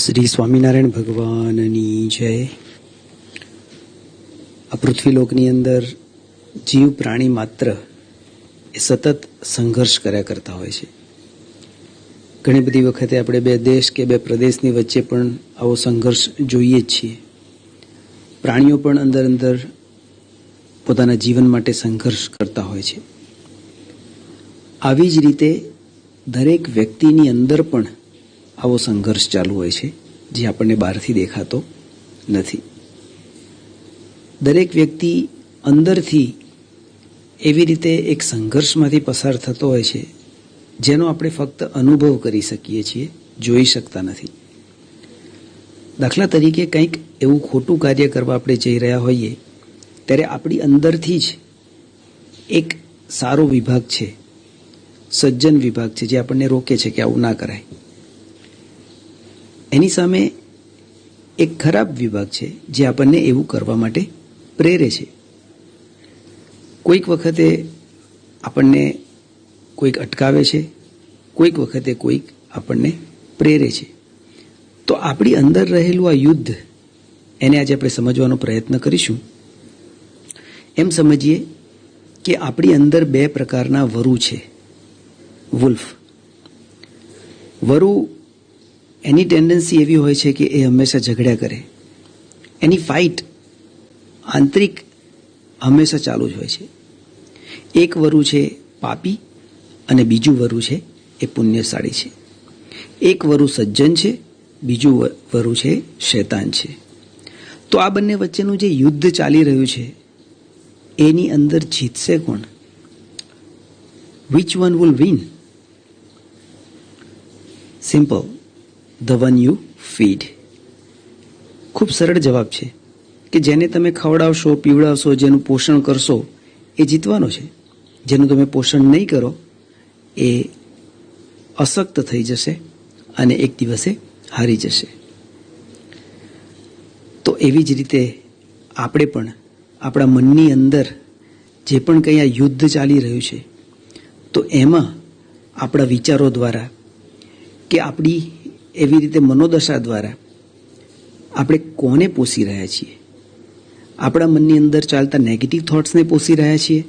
શ્રી સ્વામિનારાયણ ભગવાનની જય. આ પૃથ્વીલોકની અંદર જીવ પ્રાણી માત્ર એ સતત સંઘર્ષ કર્યા કરતા હોય છે. ઘણી બધી વખતે આપણે બે દેશ કે બે પ્રદેશની વચ્ચે પણ આવો સંઘર્ષ જોઈએ જ છીએ. પ્રાણીઓ પણ અંદર અંદર પોતાના જીવન માટે સંઘર્ષ કરતા હોય છે. આવી જ રીતે દરેક વ્યક્તિની અંદર પણ આવો સંઘર્ષ ચાલુ હોય છે, જે આપણને બહારથી દેખાતો નથી. દરેક વ્યક્તિ અંદરથી એવી રીતે એક સંઘર્ષમાંથી પસાર થતો હોય છે, જેનો આપણે ફક્ત અનુભવ કરી શકીએ છીએ, જોઈ શકતા નથી. દાખલા તરીકે કંઈક એવું ખોટું કાર્ય કરવા આપણે જઈ રહ્યા હોઈએ ત્યારે આપણી અંદરથી જ એક સારો વિભાગ છે, સજ્જન વિભાગ છે, જે આપણને રોકે છે કે આવું ના કરાય. એની સામે એક ખરાબ વિભાગ છે, જે આપણને એવું કરવા માટે પ્રેરે છે. કોઈક વખતે આપણને કોઈક અટકાવે છે, કોઈક વખતે કોઈક આપણને પ્રેરે છે. તો આપણી અંદર રહેલું આ યુદ્ધ, એને આજે આપણે સમજવાનો પ્રયત્ન કરીશું. એમ સમજીએ કે આપણી અંદર બે પ્રકારના વરુ છે. વુલ્ફ. વરુ એની ટેન્ડન્સી એવી હોય છે કે એ હંમેશા ઝઘડ્યા કરે. એની ફાઇટ આંતરિક હંમેશા ચાલુ જ હોય છે. એક વરુ છે પાપી અને બીજું વરુ છે એ પુણ્યશાળી છે. એક વરુ સજ્જન છે, બીજું વરુ છે શૈતાન છે. તો આ બંને વચ્ચેનું જે યુદ્ધ ચાલી રહ્યું છે, એની અંદર જીતશે કોણ? Which one will win? Simple, the one you feed. ખૂબ સરળ જવાબ છે કે જેને તમે ખવડાવશો, પીવડાવશો, જેનું પોષણ કરશો, એ જીતવાનો છે. જેનું તમે પોષણ નહીં કરો એ અશક્ત થઈ જશે અને એક દિવસે હારી જશે. તો એવી જ રીતે આપણે પણ આપણા મનની અંદર જે પણ કંઈ આ યુદ્ધ ચાલી રહ્યું છે, તો એમાં આપણા વિચારો દ્વારા કે આપણી એવી રીતે મનોદશા દ્વારા આપણે કોને પોષી રહ્યા છીએ? આપણા મનની અંદર ચાલતા નેગેટિવ થોટ્સને પોષી રહ્યા છીએ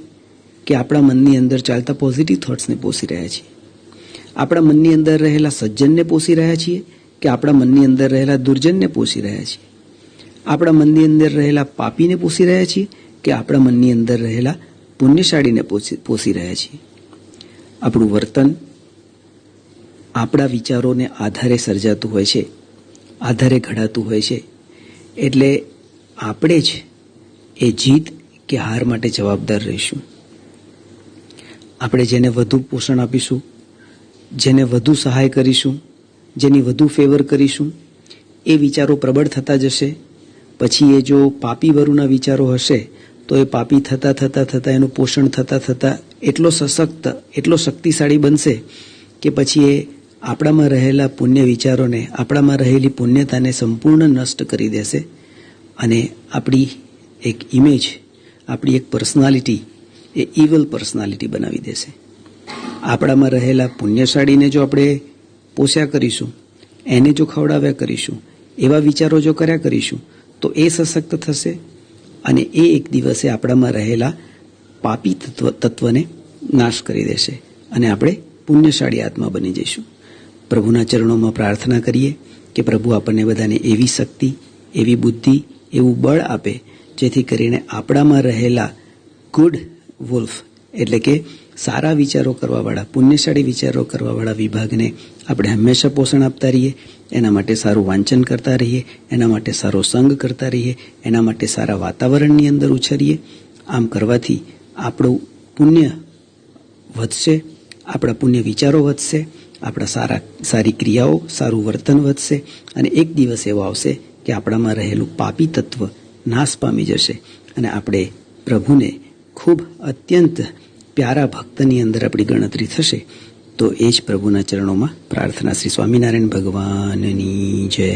કે આપણા મનની અંદર ચાલતા પોઝિટિવ થોટ્સને પોષી રહ્યા છીએ? આપણા મનની અંદર રહેલા સજ્જનને પોષી રહ્યા છીએ કે આપણા મનની અંદર રહેલા દુર્જનને પોષી રહ્યા છીએ? આપણા મનની અંદર રહેલા પાપીને પોષી રહ્યા છીએ કે આપણા મનની અંદર રહેલા પુણ્યશાળીને પોષી રહ્યા છીએ? આપણું વર્તન આપણા વિચારોને આધારે સર્જાતું હોય છે, આધારે ઘડાતું હોય છે. એટલે આપણે જ એ જીત કે હાર માટે જવાબદાર રહીશું. આપણે જેને વધુ પોષણ આપીશું, જેને વધુ સહાય કરીશું, જેની વધુ ફેવર કરીશું, એ વિચારો પ્રબળ થતા જશે. પછી એ જો પાપી વરુના વિચારો હશે તો એ પાપી થતાં થતાં થતાં એનું પોષણ થતાં થતાં એટલો સશક્ત, એટલો શક્તિશાળી બનશે કે પછી એ આપણામાં રહેલા પુણ્ય વિચારોને, આપણામાં રહેલી પુણ્યતાને સંપૂર્ણ નષ્ટ કરી દેશે અને આપણી એક ઇમેજ, આપણી એક પર્સનાલિટી એ ઇવલ પર્સનાલિટી બનાવી દેશે. આપણામાં રહેલા પુણ્યશાળીને જો આપણે પોષ્યા કરીશું, એને જો ખવડાવ્યા કરીશું, એવા વિચારો જો કર્યા કરીશું, તો એ સશક્ત થશે અને એ એક દિવસે આપણામાં રહેલા પાપી તત્વને નાશ કરી દેશે અને આપણે પુણ્યશાળી આત્મા બની જઈશું. પ્રભુના ચરણોમાં પ્રાર્થના કરીએ કે પ્રભુ આપણને બધાને એવી શક્તિ, એવી બુદ્ધિ, એવું બળ આપે, જેથી કરીને આપણામાં રહેલા ગુડ વુલ્ફ એટલે કે સારા વિચારો કરવાવાળા, પુણ્યશાળી વિચારો કરવાવાળા વિભાગને આપણે હંમેશા પોષણ આપતા રહીએ. એના માટે સારું વાંચન કરતા રહીએ, એના માટે સારો સંગ કરતા રહીએ, એના માટે સારા વાતાવરણની અંદર ઉછરીએ. આમ કરવાથી આપણું પુણ્ય વધશે, આપણા પુણ્ય વિચારો વધશે, આપણા સારી ક્રિયાઓ, સારું વર્તન વધશે અને એક દિવસ એવો આવશે કે આપણામાં રહેલું પાપી તત્વ નાશ પામી જશે અને આપણે પ્રભુને ખૂબ અત્યંત પ્યારા ભક્તની અંદર આપણી ગણતરી થશે. તો એ જ પ્રભુના ચરણોમાં પ્રાર્થના. શ્રી સ્વામિનારાયણ ભગવાનની જય.